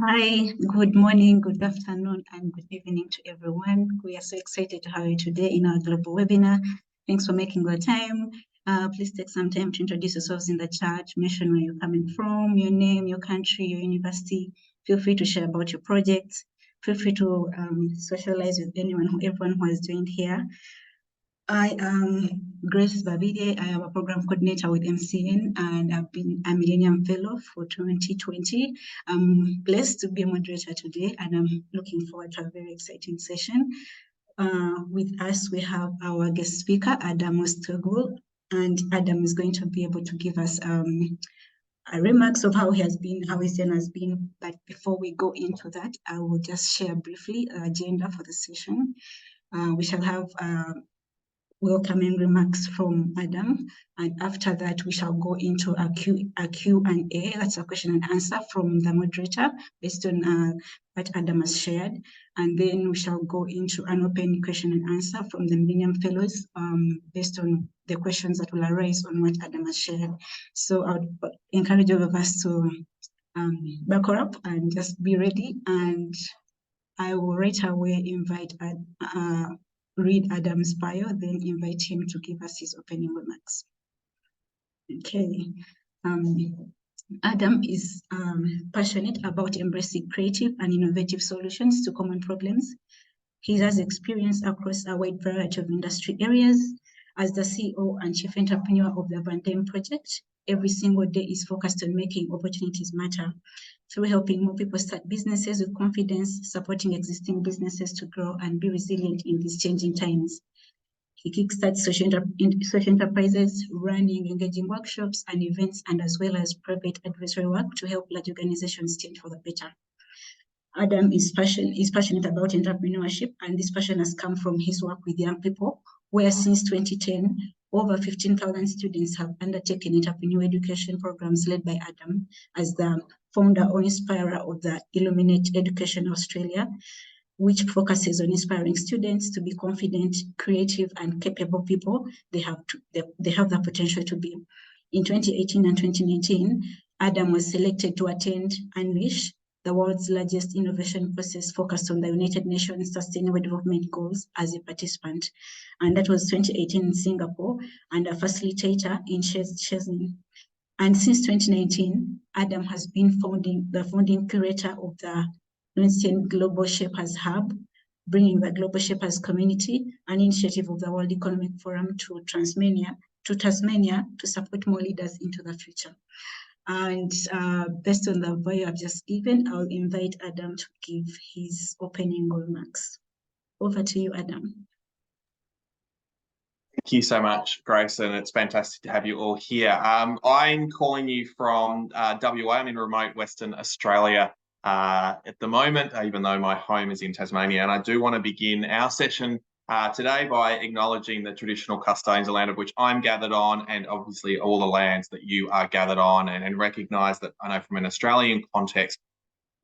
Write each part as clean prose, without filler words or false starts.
Hi, good morning, good afternoon, and good evening to everyone. We are so excited to have you today in our global webinar. Thanks for making your time. Please take some time to introduce yourselves in the chat, mention where you're coming from, your name, your country, your university. Feel free to share about your projects. Feel free to socialize with everyone who has joined here. I am Grace Babide. I am a program coordinator with MCN, and I've been a Millennium Fellow for 2020. I'm blessed to be a moderator today, and I'm looking forward to a very exciting session. With us, we have our guest speaker, Adam Mostogl, and Adam is going to be able to give us remarks of how his journey has been. But before we go into that, I will just share briefly the agenda for the session. We shall have welcoming remarks from Adam, and after that we shall go into a Q&A. That's a question and answer from the moderator based on what Adam has shared, and then we shall go into an open question and answer from the Millennium Fellows based on the questions that will arise on what Adam has shared. So I would encourage all of us to buckle up and just be ready, and I will right away read Adam's bio, then invite him to give us his opening remarks. Okay. Adam is passionate about embracing creative and innovative solutions to common problems. He has experience across a wide variety of industry areas. As the CEO and chief entrepreneur of the Van Dam project, every single day is focused on making opportunities matter through helping more people start businesses with confidence, supporting existing businesses to grow and be resilient in these changing times. He kickstarts social enterprises, running engaging workshops and events, and as well as private advisory work to help large organizations change for the better. Adam is passionate about entrepreneurship, and this passion has come from his work with young people, where since 2010, over 15,000 students have undertaken entrepreneurial education programs led by Adam as the founder or inspirer of the Illuminate Education Australia, which focuses on inspiring students to be confident, creative, and capable people they have the potential to be. In 2018 and 2019, Adam was selected to attend Unleash, the world's largest innovation process focused on the United Nations Sustainable Development Goals, as a participant. And that was 2018 in Singapore, and a facilitator in Shenzhen. And since 2019, Adam has been the founding curator of the Millennium Global Shapers Hub, bringing the Global Shapers community, an initiative of the World Economic Forum, to Tasmania to support more leaders into the future. And based on the bio I've just given, I'll invite Adam to give his opening remarks. Over to you, Adam. Thank you so much, Grace, and it's fantastic to have you all here. I'm calling you from WA. I'm in remote Western Australia at the moment, even though my home is in Tasmania. And I do want to begin our session today by acknowledging the traditional custodians of the land of which I'm gathered on, and obviously all the lands that you are gathered on, and recognise that I know from an Australian context,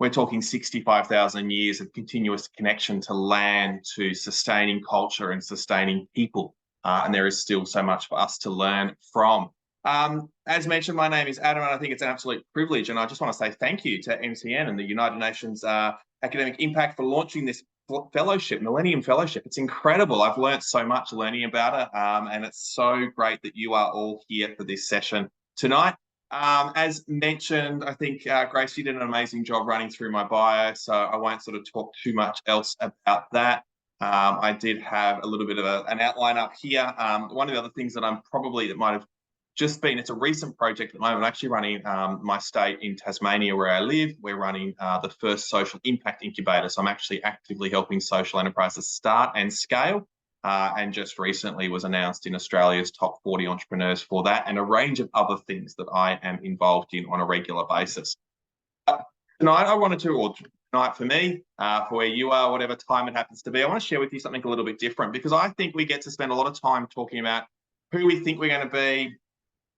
we're talking 65,000 years of continuous connection to land, to sustaining culture and sustaining people. And there is still so much for us to learn from. As mentioned, my name is Adam, and I think it's an absolute privilege. And I just want to say thank you to MCN and the United Nations Academic Impact for launching this fellowship, Millennium Fellowship. It's incredible. I've learned so much learning about it, and it's so great that you are all here for this session tonight. As mentioned, I think, Grace, you did an amazing job running through my bio, so I won't sort of talk too much else about that. I did have a little bit of an outline up here. One of the other things that might have just been, it's a recent project at the moment. I'm actually running my state in Tasmania where I live. We're running the first social impact incubator. So I'm actually actively helping social enterprises start and scale. And just recently was announced in Australia's top 40 entrepreneurs for that, and a range of other things that I am involved in on a regular basis. Tonight for me, for where you are, whatever time it happens to be, I want to share with you something a little bit different, because I think we get to spend a lot of time talking about who we think we're going to be.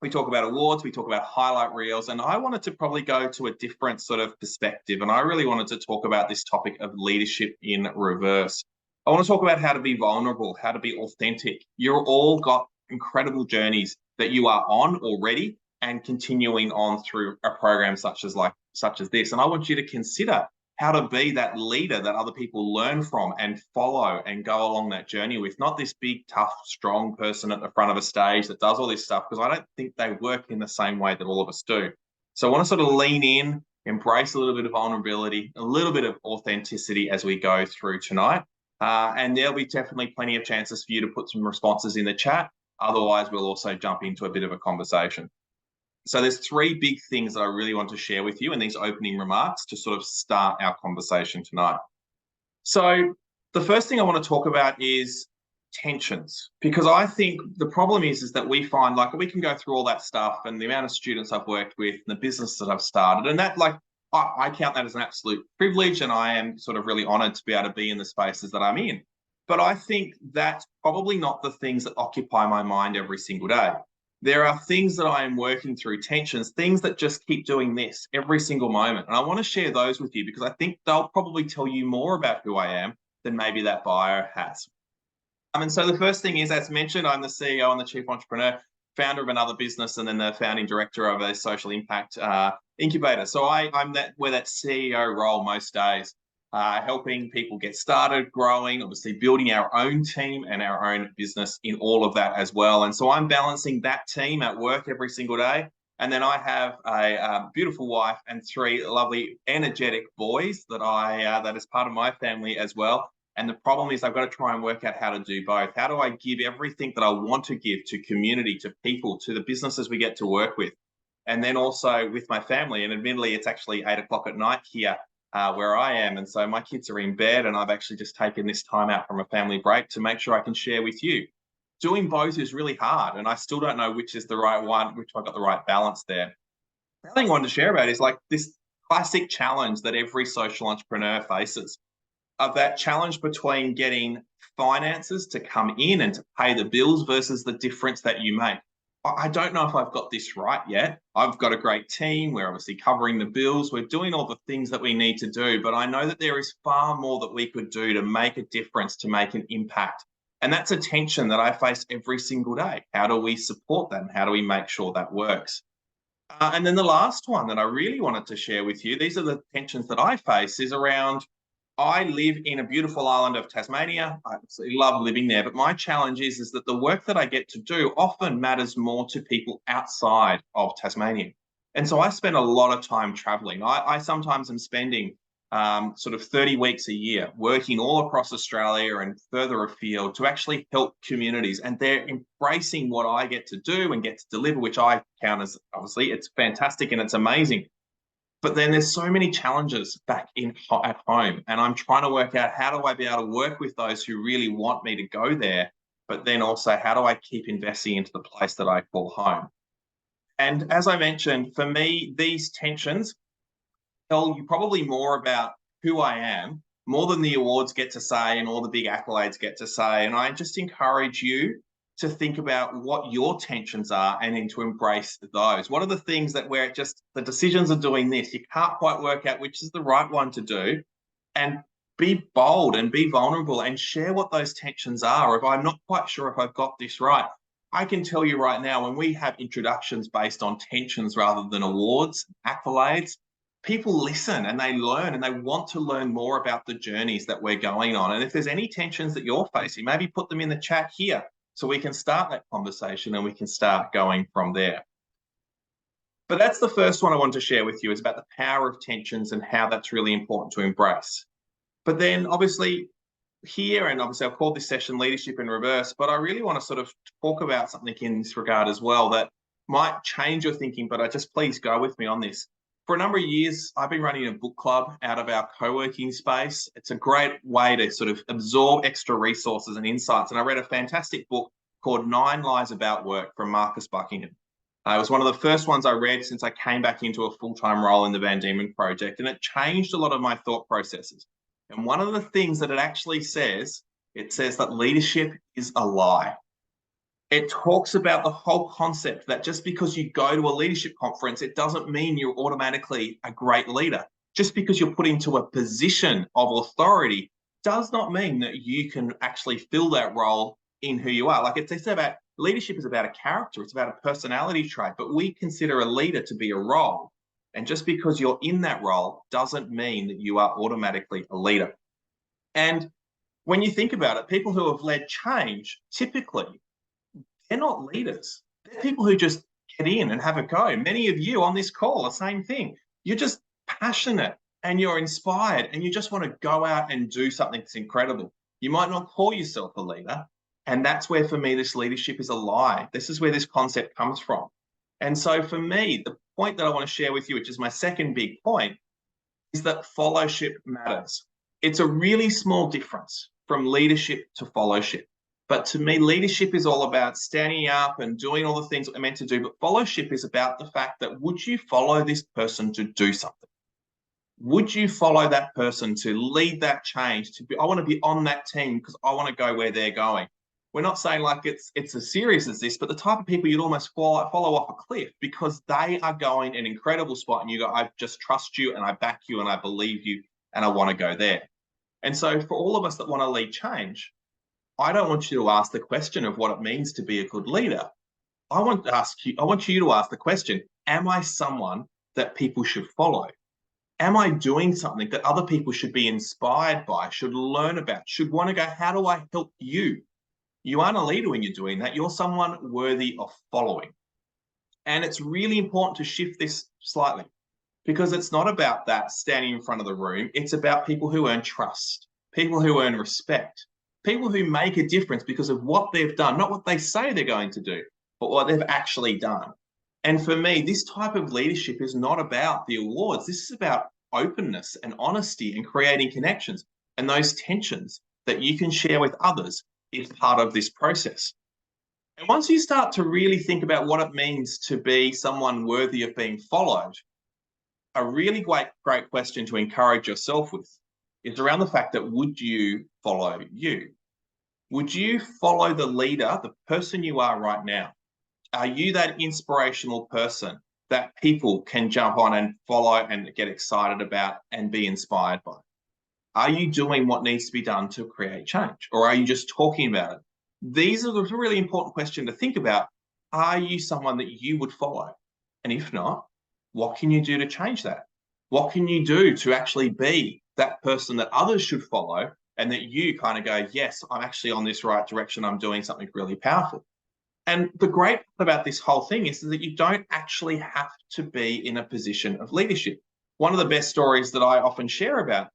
We talk about awards, we talk about highlight reels, and I wanted to probably go to a different sort of perspective. And I really wanted to talk about this topic of leadership in reverse. I want to talk about how to be vulnerable, how to be authentic. You've all got incredible journeys that you are on already, and continuing on through a program such as such as this. And I want you to consider how to be that leader that other people learn from and follow and go along that journey with, not this big, tough, strong person at the front of a stage that does all this stuff, because I don't think they work in the same way that all of us do. So I want to sort of lean in, embrace a little bit of vulnerability, a little bit of authenticity as we go through tonight. And there'll be definitely plenty of chances for you to put some responses in the chat. Otherwise, we'll also jump into a bit of a conversation. So there's three big things that I really want to share with you in these opening remarks to sort of start our conversation tonight. So the first thing I want to talk about is tensions, because I think the problem is that we find, like, we can go through all that stuff and the amount of students I've worked with and the business that I've started, and that, like, I count that as an absolute privilege, and I am sort of really honored to be able to be in the spaces that I'm in. But I think that's probably not the things that occupy my mind every single day. There are things that I am working through, tensions, things that just keep doing this every single moment. And I want to share those with you because I think they'll probably tell you more about who I am than maybe that bio has. And so the first thing is, as mentioned, I'm the CEO and the chief entrepreneur, founder of another business, and then the founding director of a social impact incubator. So I'm that CEO role most days. Helping people get started, growing, obviously building our own team and our own business in all of that as well. And so I'm balancing that team at work every single day. And then I have a beautiful wife and three lovely, energetic boys that is part of my family as well. And the problem is I've got to try and work out how to do both. How do I give everything that I want to give to community, to people, to the businesses we get to work with? And then also with my family, and admittedly, it's actually 8 o'clock at night here where I am. And so my kids are in bed and I've actually just taken this time out from a family break to make sure I can share with you. Doing both is really hard and I still don't know which is the right one, which I've got the right balance there. The other thing I wanted to share about is like this classic challenge that every social entrepreneur faces, of that challenge between getting finances to come in and to pay the bills versus the difference that you make. I don't know if I've got this right yet. I've got a great team. We're obviously covering the bills. We're doing all the things that we need to do. But I know that there is far more that we could do to make a difference, to make an impact. And that's a tension that I face every single day. How do we support that? And how do we make sure that works? And then the last one that I really wanted to share with you, these are the tensions that I face, is around, I live in a beautiful island of Tasmania. I absolutely love living there. But my challenge is that the work that I get to do often matters more to people outside of Tasmania. And so I spend a lot of time traveling. I sometimes am spending sort of 30 weeks a year working all across Australia and further afield to actually help communities. And they're embracing what I get to do and get to deliver, which I count as, obviously, it's fantastic and it's amazing. But then there's so many challenges back at home. And I'm trying to work out, how do I be able to work with those who really want me to go there? But then also, how do I keep investing into the place that I call home? And as I mentioned, for me, these tensions tell you probably more about who I am, more than the awards get to say and all the big accolades get to say. And I just encourage you to think about what your tensions are and then to embrace those. What are the things that where just the decisions are doing this, you can't quite work out which is the right one to do, and be bold and be vulnerable and share what those tensions are. If I'm not quite sure if I've got this right, I can tell you right now, when we have introductions based on tensions rather than awards, accolades, people listen and they learn and they want to learn more about the journeys that we're going on. And if there's any tensions that you're facing, maybe put them in the chat here, so we can start that conversation and we can start going from there. But that's the first one I want to share with you, is about the power of tensions and how that's really important to embrace. But then obviously here, and obviously I've called this session Leadership in Reverse, but I really want to sort of talk about something in this regard as well that might change your thinking, but please go with me on this. For a number of years, I've been running a book club out of our co-working space. It's a great way to sort of absorb extra resources and insights. And I read a fantastic book called 9 Lies About Work from Marcus Buckingham. It was one of the first ones I read since I came back into a full-time role in the Van Diemen Project, and it changed a lot of my thought processes. And one of the things that it actually says, it says that leadership is a lie. It talks about the whole concept that just because you go to a leadership conference, it doesn't mean you're automatically a great leader. Just because you're put into a position of authority does not mean that you can actually fill that role in who you are. Like it's about, leadership is about a character, it's about a personality trait, but we consider a leader to be a role. And just because you're in that role doesn't mean that you are automatically a leader. And when you think about it, people who have led change, typically, they're not leaders. They're people who just get in and have a go. Many of you on this call, the same thing. You're just passionate and you're inspired and you just want to go out and do something that's incredible. You might not call yourself a leader. And that's where, for me, this leadership is a lie. This is where this concept comes from. And so for me, the point that I want to share with you, which is my second big point, is that fellowship matters. It's a really small difference from leadership to fellowship. But to me, leadership is all about standing up and doing all the things that we're meant to do. But fellowship is about the fact that, would you follow this person to do something? Would you follow that person to lead that change? I want to be on that team because I want to go where they're going. We're not saying like it's as serious as this, but the type of people you'd almost follow off a cliff because they are going an incredible spot and you go, I just trust you and I back you and I believe you and I want to go there. And so for all of us that want to lead change, I don't want you to ask the question of what it means to be a good leader. I want you to ask the question, am I someone that people should follow? Am I doing something that other people should be inspired by, should learn about, should want to go, how do I help you? You aren't a leader when you're doing that. You're someone worthy of following. And it's really important to shift this slightly because it's not about that standing in front of the room. It's about people who earn trust, people who earn respect, people who make a difference because of what they've done, not what they say they're going to do, but what they've actually done. And for me, this type of leadership is not about the awards. This is about openness and honesty and creating connections. And those tensions that you can share with others is part of this process. And once you start to really think about what it means to be someone worthy of being followed, a really great question to encourage yourself with is around the fact that, would you follow you? Would you follow the leader, the person you are right now? Are you that inspirational person that people can jump on and follow and get excited about and be inspired by? Are you doing what needs to be done to create change? Or are you just talking about it? These are the really important questions to think about. Are you someone that you would follow? And if not, what can you do to change that? What can you do to actually be that person that others should follow and that you kind of go, yes, I'm actually on this right direction. I'm doing something really powerful. And the great part about this whole thing is that you don't actually have to be in a position of leadership. One of the best stories that I often share about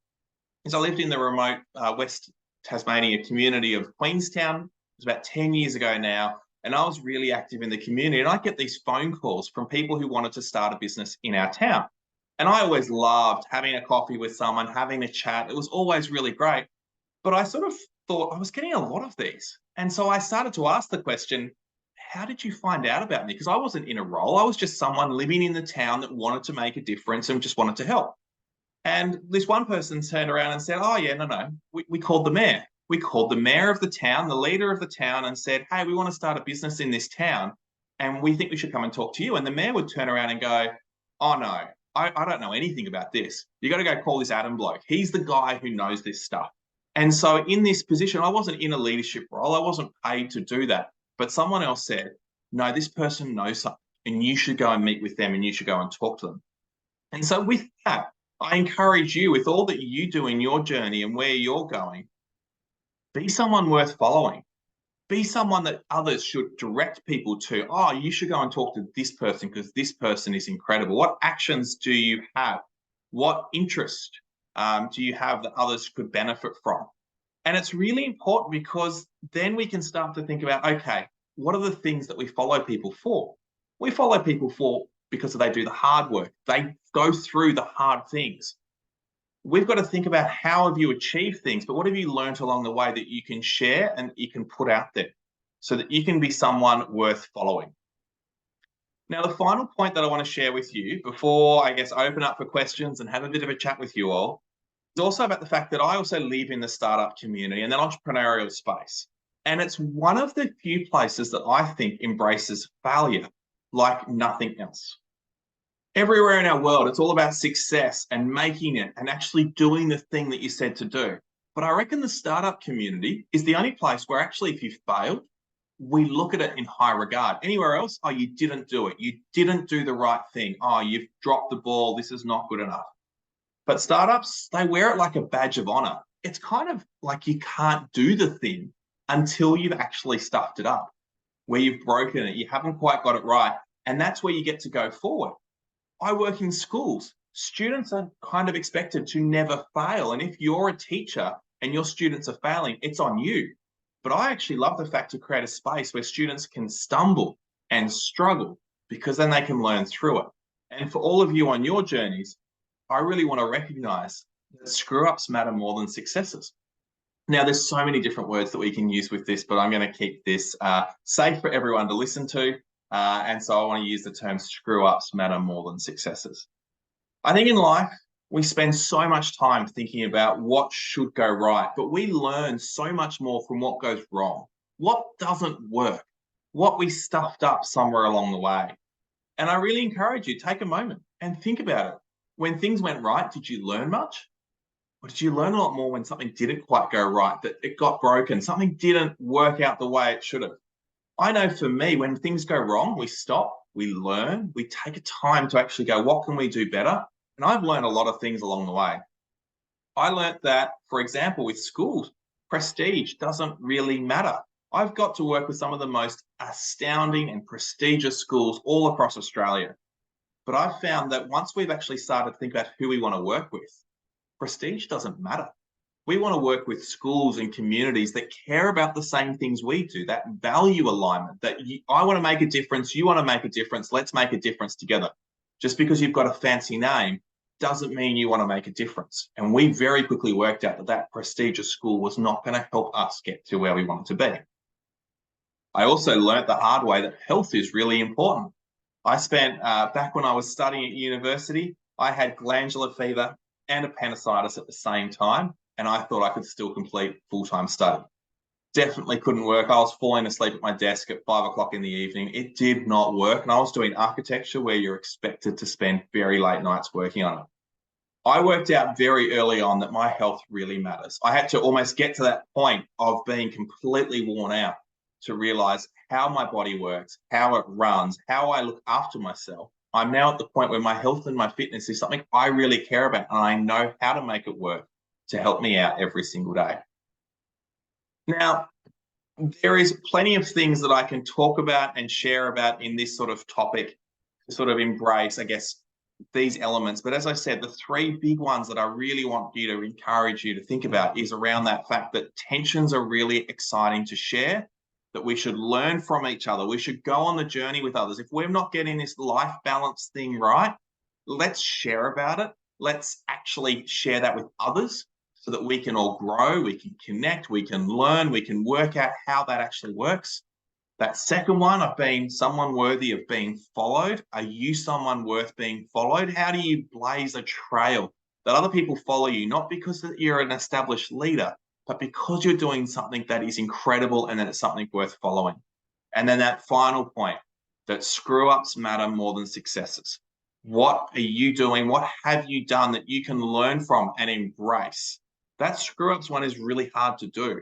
is I lived in the remote West Tasmania community of Queenstown. It was about 10 years ago now, and I was really active in the community. And I get these phone calls from people who wanted to start a business in our town. And I always loved having a coffee with someone, having a chat. It was always really great. But I sort of thought I was getting a lot of these. And so I started to ask the question, how did you find out about me? Because I wasn't in a role. I was just someone living in the town that wanted to make a difference and just wanted to help. And this one person turned around and said, oh, yeah, no. We called the mayor. We called the mayor of the town, the leader of the town, and said, hey, we want to start a business in this town, and we think we should come and talk to you. And the mayor would turn around and go, oh, no, I don't know anything about this. You got to go call this Adam bloke. He's the guy who knows this stuff. And so in this position, I wasn't in a leadership role. I wasn't paid to do that. But someone else said, no, this person knows something, and you should go and meet with them, and you should go and talk to them. And so with that, I encourage you, with all that you do in your journey and where you're going, be someone worth following. Be someone that others should direct people to. Oh, you should go and talk to this person because this person is incredible. What actions do you have? What interest do you have that others could benefit from? And it's really important because then we can start to think about, okay, what are the things that we follow people for? We follow people for because they do the hard work. They go through the hard things. We've got to think about how have you achieved things, but what have you learned along the way that you can share and you can put out there so that you can be someone worth following. Now, the final point that I want to share with you before I guess open up for questions and have a bit of a chat with you all is also about the fact that I also live in the startup community and that entrepreneurial space. And it's one of the few places that I think embraces failure like nothing else. Everywhere in our world, it's all about success and making it and actually doing the thing that you said to do. But I reckon the startup community is the only place where actually if you failed, we look at it in high regard. Anywhere else, oh, you didn't do it. You didn't do the right thing. Oh, you've dropped the ball. This is not good enough. But startups, they wear it like a badge of honor. It's kind of like you can't do the thing until you've actually stuffed it up, where you've broken it, you haven't quite got it right. And that's where you get to go forward. I work in schools. Students are kind of expected to never fail. And if you're a teacher and your students are failing, it's on you. But I actually love the fact to create a space where students can stumble and struggle, because then they can learn through it. And for all of you on your journeys, I really want to recognize that screw-ups matter more than successes. Now, there's so many different words that we can use with this, but I'm going to keep this safe for everyone to listen to. And so I want to use the term screw-ups matter more than successes. I think in life, we spend so much time thinking about what should go right, but we learn so much more from what goes wrong, what doesn't work, what we stuffed up somewhere along the way. And I really encourage you, take a moment and think about it. When things went right, did you learn much? Or did you learn a lot more when something didn't quite go right, that it got broken, something didn't work out the way it should have? I know for me, when things go wrong, we stop, we learn, we take a time to actually go, what can we do better? And I've learned a lot of things along the way. I learned that, for example, with schools, prestige doesn't really matter. I've got to work with some of the most astounding and prestigious schools all across Australia. But I've found that once we've actually started to think about who we want to work with, prestige doesn't matter. We want to work with schools and communities that care about the same things we do, that value alignment, that I want to make a difference, you want to make a difference, let's make a difference together. Just because you've got a fancy name doesn't mean you want to make a difference. And we very quickly worked out that that prestigious school was not going to help us get to where we wanted to be. I also learned the hard way that health is really important. I spent, back when I was studying at university, I had glandular fever and appendicitis at the same time, and I thought I could still complete full-time study. Definitely couldn't work. I was falling asleep at my desk at 5 o'clock in the evening. It did not work. And I was doing architecture where you're expected to spend very late nights working on it. I worked out very early on that my health really matters. I had to almost get to that point of being completely worn out to realize how my body works, how it runs, how I look after myself. I'm now at the point where my health and my fitness is something I really care about, and I know how to make it work to help me out every single day. Now, there is plenty of things that I can talk about and share about in this sort of topic to sort of embrace, I guess, these elements. But as I said, the three big ones that I really want you to encourage you to think about is around that fact that tensions are really exciting to share, that we should learn from each other. We should go on the journey with others. If we're not getting this life balance thing right, let's share about it. Let's actually share that with others so that we can all grow, we can connect, we can learn, we can work out how that actually works. That second one of being someone worthy of being followed. Are you someone worth being followed? How do you blaze a trail that other people follow you, not because you're an established leader, but because you're doing something that is incredible and that it's something worth following? And then that final point, that screw-ups matter more than successes. What are you doing? What have you done that you can learn from and embrace? That screw-ups one is really hard to do.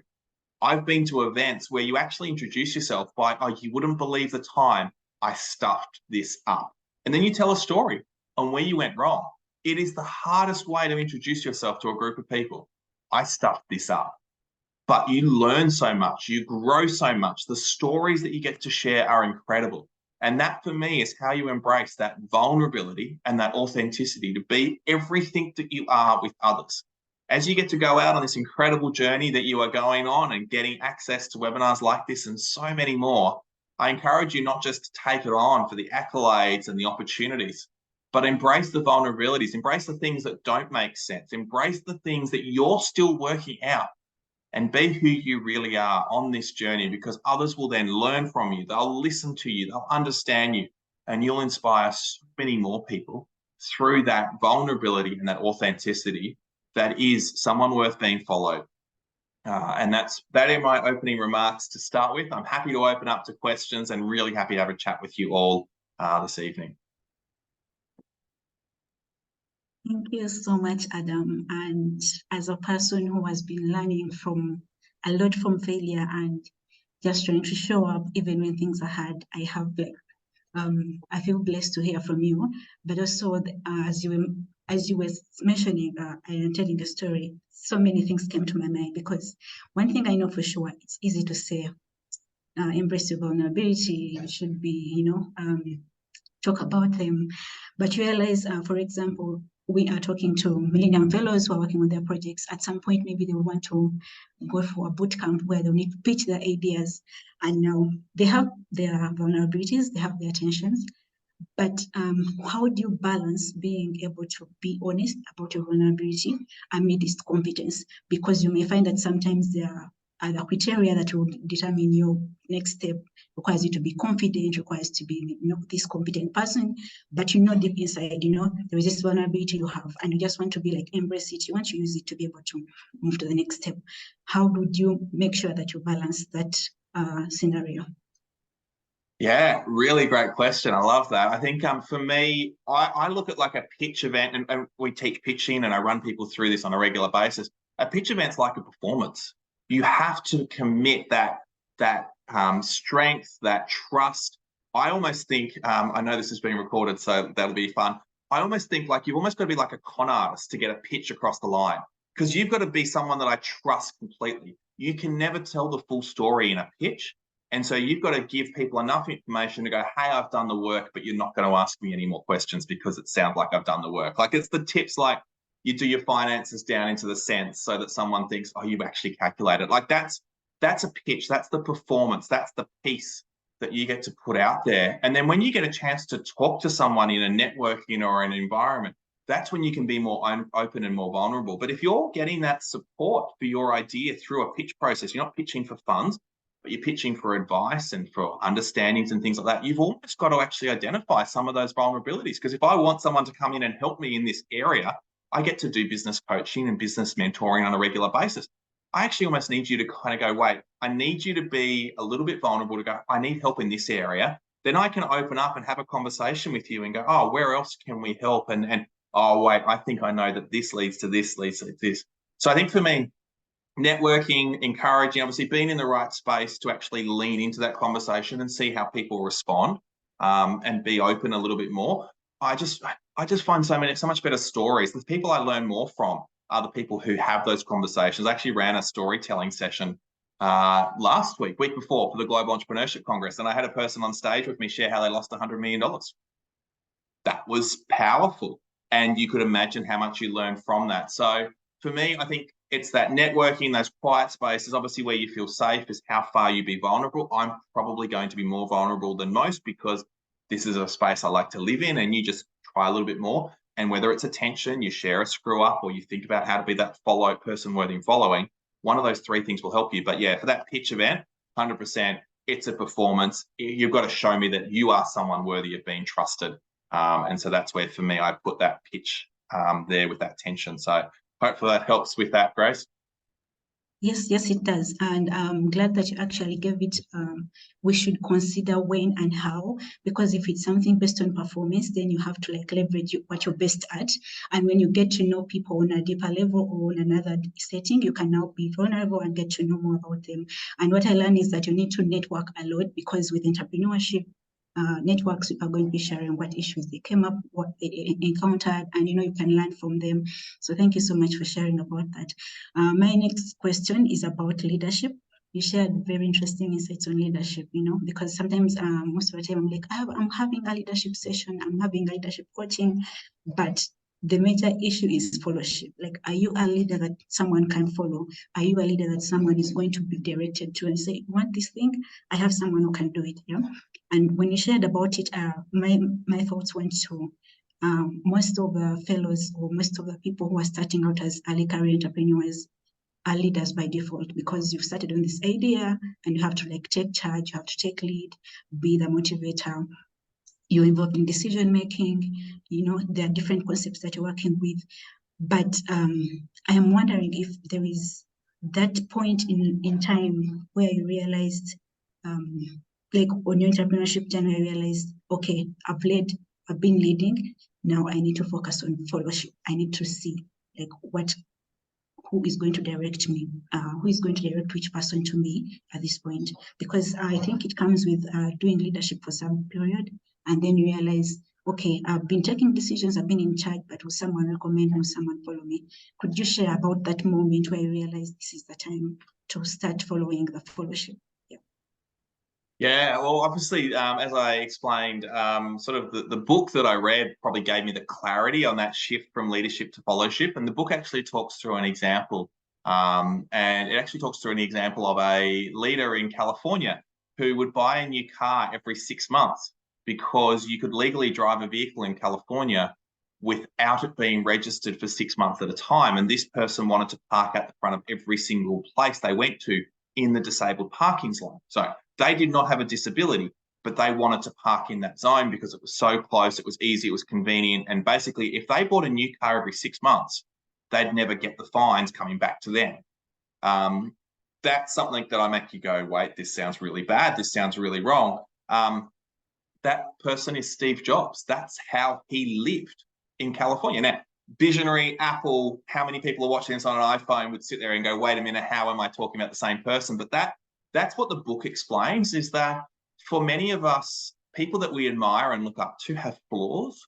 I've been to events where you actually introduce yourself by, oh, you wouldn't believe the time I stuffed this up. And then you tell a story on where you went wrong. It is the hardest way to introduce yourself to a group of people. I stuffed this up. But you learn so much, you grow so much. The stories that you get to share are incredible. And that for me is how you embrace that vulnerability and that authenticity to be everything that you are with others. As you get to go out on this incredible journey that you are going on and getting access to webinars like this and so many more, I encourage you not just to take it on for the accolades and the opportunities, but embrace the vulnerabilities, embrace the things that don't make sense, embrace the things that you're still working out, and be who you really are on this journey, because others will then learn from you. They'll listen to you, they'll understand you, and you'll inspire so many more people through that vulnerability and that authenticity that is someone worth being followed. And that are my opening remarks to start with. I'm happy to open up to questions and really happy to have a chat with you all this evening. Thank you so much, Adam. And as a person who has been learning a lot from failure and just trying to show up even when things are hard. I have like, I feel blessed to hear from you, but also as you were mentioning and telling the story, so many things came to my mind, because one thing I know for sure, it's easy to say, embrace your vulnerability, you should be, talk about them, but you realize, for example, we are talking to Millennium Fellows who are working on their projects. At some point, maybe they want to go for a boot camp where they need to pitch their ideas, and now they have their vulnerabilities, they have their tensions, but how do you balance being able to be honest about your vulnerability amidst competence? Because you may find that sometimes there are other criteria that will determine your next step. Requires you to be confident, requires to be, this competent person, but deep inside, there is this vulnerability you have, and you just want to be like, embrace it. You want to use it to be able to move to the next step. How would you make sure that you balance that scenario? Yeah, really great question. I love that. I think for me, I look at like a pitch event, and we teach pitching, and I run people through this on a regular basis. A pitch event's like a performance. You have to commit that strength, that trust. I almost think, I know this is being recorded, so that'll be fun. I almost think like you've almost got to be like a con artist to get a pitch across the line, because you've got to be someone that I trust completely. You can never tell the full story in a pitch. And so you've got to give people enough information to go, hey, I've done the work, but you're not going to ask me any more questions because it sounds like I've done the work. Like, it's the tips, like you do your finances down into the cents so that someone thinks, oh, you've actually calculated. Like that's a pitch. That's the performance. That's the piece that you get to put out there. And then when you get a chance to talk to someone in a networking or an environment, that's when you can be more open and more vulnerable. But if you're getting that support for your idea through a pitch process, you're not pitching for funds, but you're pitching for advice and for understandings and things like that, you've almost got to actually identify some of those vulnerabilities. Because if I want someone to come in and help me in this area, I get to do business coaching and business mentoring on a regular basis. I actually almost need you to kind of go, wait, I need you to be a little bit vulnerable to go, I need help in this area. Then I can open up and have a conversation with you and go, oh, where else can we help? And oh, wait, I think I know that this leads to this, leads to this. So I think for me, networking, encouraging, obviously being in the right space to actually lean into that conversation and see how people respond, and be open a little bit more. I just find so much better stories. The people I learn more from are the people who have those conversations. I actually ran a storytelling session last week before, for the Global Entrepreneurship Congress, and I had a person on stage with me share how they lost $100 million. That was powerful, and you could imagine how much you learn from that. So for me, I think it's that networking, those quiet spaces, obviously where you feel safe is how far you be vulnerable. I'm probably going to be more vulnerable than most because this is a space I like to live in, and you just try a little bit more. And whether it's attention, you share a screw up, or you think about how to be that person worthy of following, one of those three things will help you. But yeah, for that pitch event, 100%, it's a performance. You've got to show me that you are someone worthy of being trusted. And so that's where, for me, I put that pitch there with that tension. So hopefully that helps with that, Grace. Yes, it does. And I'm glad that you actually gave it, we should consider when and how, because if it's something based on performance, then you have to like leverage what you're best at. And when you get to know people on a deeper level or on another setting, you can now be vulnerable and get to know more about them. And what I learned is that you need to network a lot, because with entrepreneurship, networks are going to be sharing what issues they came up, what they encountered, and you can learn from them. So thank you so much for sharing about that. My next question is about leadership. You shared very interesting insights on leadership, because sometimes most of the time I'm like, I'm having a leadership session, I'm having a leadership coaching, but the major issue is followership. Like, are you a leader that someone can follow? Are you a leader that someone is going to be directed to and say, you want this thing? I have someone who can do it. And when you shared about it, my thoughts went to most of the fellows, or most of the people who are starting out as early career entrepreneurs, are leaders by default, because you've started on this idea and you have to like take charge, you have to take lead, be the motivator. You're involved in decision making. There are different concepts that you're working with. But I am wondering if there is that point in time where you realized, like on your entrepreneurship journey, I realized, okay, I've been leading. Now I need to focus on followership. I need to see like who is going to direct me, who is going to direct which person to me at this point. Because I think it comes with doing leadership for some period, and then you realize, okay, I've been taking decisions, I've been in charge, but will someone recommend me, will someone follow me? Could you share about that moment where you realize this is the time to start following the fellowship? Yeah, well, obviously, as I explained, sort of the book that I read probably gave me the clarity on that shift from leadership to fellowship. And the book actually talks through an example. And it actually talks through an example of a leader in California who would buy a new car every 6 months because you could legally drive a vehicle in California without it being registered for 6 months at a time. And this person wanted to park at the front of every single place they went to in the disabled parking zone. So they did not have a disability, but they wanted to park in that zone because it was so close, it was easy, it was convenient. And basically, if they bought a new car every 6 months, they'd never get the fines coming back to them. That's something that I make you go, wait, this sounds really bad. This sounds really wrong. That person is Steve Jobs. That's how he lived in California. Now, visionary Apple, how many people are watching this on an iPhone would sit there and go, wait a minute, how am I talking about the same person? But that's what the book explains, is that for many of us, people that we admire and look up to have flaws.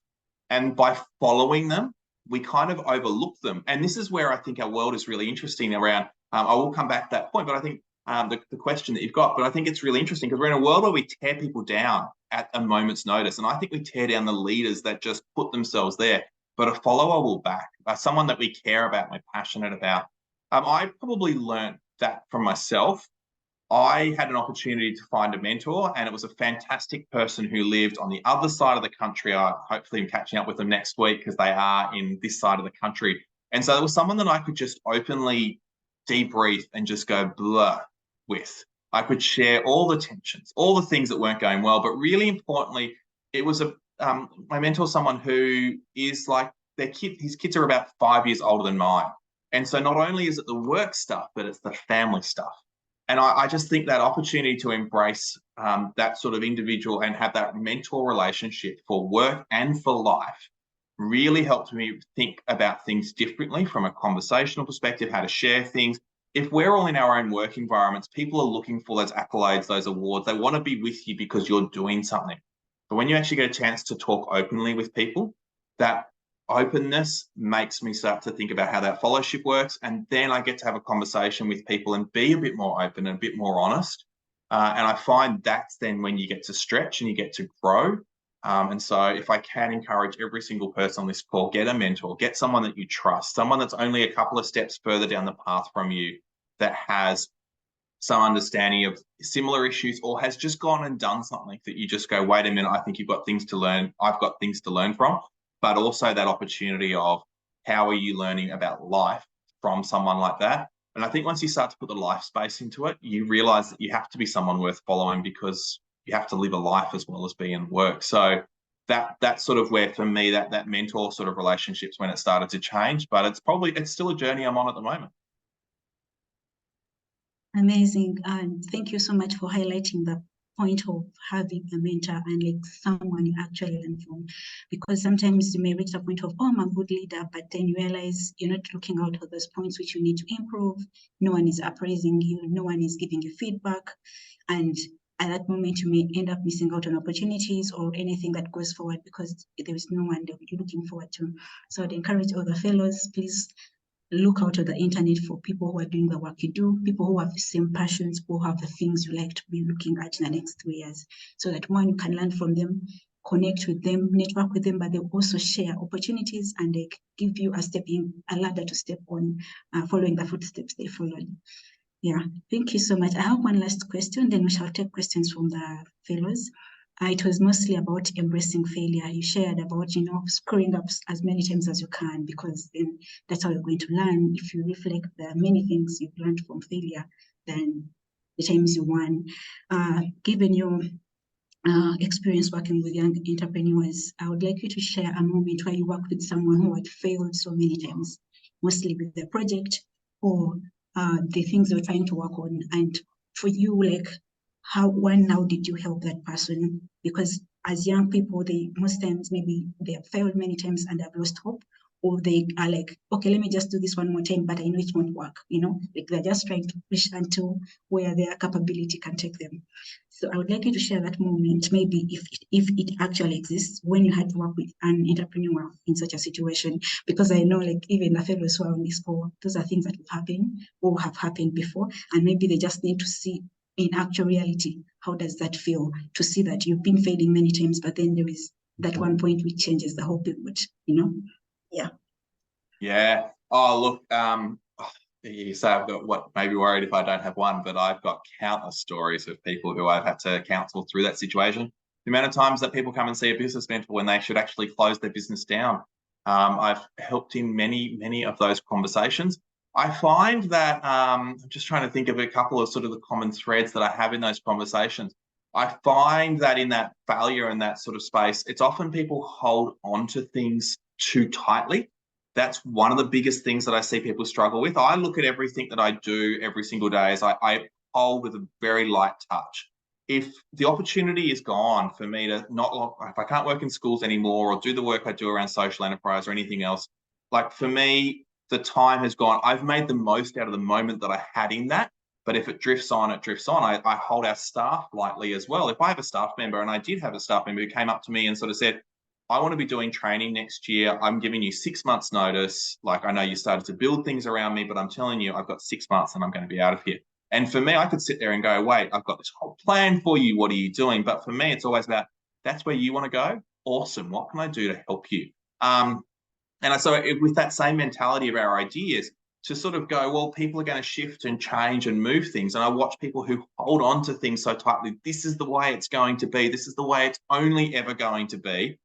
And by following them, we kind of overlook them. And this is where I think our world is really interesting around. I will come back to that point, but I think the question that you've got, but I think it's really interesting because we're in a world where we tear people down at a moment's notice. And I think we tear down the leaders that just put themselves there. But a follower will back, someone that we care about, we're passionate about. I probably learned that from myself. I had an opportunity to find a mentor, and it was a fantastic person who lived on the other side of the country. I hopefully am catching up with them next week because they are in this side of the country. And so it was someone that I could just openly debrief and just go blah with. I could share all the tensions, all the things that weren't going well, but really importantly, it was my mentor, someone who is like his kids are about 5 years older than mine. And so not only is it the work stuff, but it's the family stuff. And I just think that opportunity to embrace that sort of individual and have that mentor relationship for work and for life really helped me think about things differently from a conversational perspective, how to share things. If we're all in our own work environments, people are looking for those accolades, those awards. They want to be with you because you're doing something. But when you actually get a chance to talk openly with people, that openness makes me start to think about how that fellowship works. And then I get to have a conversation with people and be a bit more open and a bit more honest. And I find that's then when you get to stretch and you get to grow. And so if I can encourage every single person on this call, get a mentor, get someone that you trust, someone that's only a couple of steps further down the path from you, that has some understanding of similar issues or has just gone and done something that you just go, wait a minute, I think you've got things to learn. I've got things to learn from. But also that opportunity of how are you learning about life from someone like that? And I think once you start to put the life space into it, you realize that you have to be someone worth following because you have to live a life as well as be in work. So that's sort of where, for me, that mentor sort of relationships when it started to change. But it's still a journey I'm on at the moment. Amazing. And thank you so much for highlighting the point of having a mentor and like someone you actually learn from, because sometimes you may reach a point of, oh, I'm a good leader, but then you realize you're not looking out for those points which you need to improve. No one is appraising you, no one is giving you feedback, and at that moment you may end up missing out on opportunities or anything that goes forward because there is no one that you're looking forward to. So I'd encourage all the fellows, please look out on the internet for people who are doing the work you do, people who have the same passions, who have the things you like to be looking at in the next 3 years, so that one, you can learn from them, connect with them, network with them, but they also share opportunities and they give you a ladder to step on, following the footsteps they followed. Yeah, thank you so much. I have one last question, then we shall take questions from the fellows. It was mostly about embracing failure. You shared about, screwing up as many times as you can, because then that's how you're going to learn. If you reflect the many things you've learned from failure, then the times you won. Given your experience working with young entrepreneurs, I would like you to share a moment where you worked with someone who had failed so many times, mostly with the project or the things they were trying to work on. And for you, like, how did you help that person? Because as young people, most times maybe they have failed many times and have lost hope, or they are like, okay, let me just do this one more time, but I know it won't work, like they're just trying to push until where their capability can take them. So I would like you to share that moment, maybe if it actually exists, when you had to work with an entrepreneur in such a situation, because I know like even the fellows who are on this call, those are things that will happen or have happened before, and maybe they just need to see in actual reality, how does that feel, to see that you've been failing many times, but then there is that one point which changes the whole pivot, Yeah. Yeah. Oh, look, you say I've got maybe worried if I don't have one, but I've got countless stories of people who I've had to counsel through that situation. The amount of times that people come and see a business mentor when they should actually close their business down. I've helped in many of those conversations. I find that I'm just trying to think of a couple of sort of the common threads that I have in those conversations. I find that in that failure and that sort of space, it's often people hold on to things too tightly. That's one of the biggest things that I see people struggle with. I look at everything that I do every single day as I hold with a very light touch. If the opportunity is gone for me to if I can't work in schools anymore or do the work I do around social enterprise or anything else, like for me, the time has gone. I've made the most out of the moment that I had in that. But if it drifts on, it drifts on. I hold our staff lightly as well. If I have a staff member, and I did have a staff member who came up to me and sort of said, I want to be doing training next year. I'm giving you 6 months notice. Like, I know you started to build things around me, but I'm telling you, I've got 6 months and I'm going to be out of here. And for me, I could sit there and go, wait, I've got this whole plan for you. What are you doing? But for me, it's always about, that's where you want to go. Awesome. What can I do to help you? And so with that same mentality of our ideas, to sort of go, well, people are going to shift and change and move things. And I watch people who hold on to things so tightly. This is the way it's going to be. This is the way it's only ever going to be.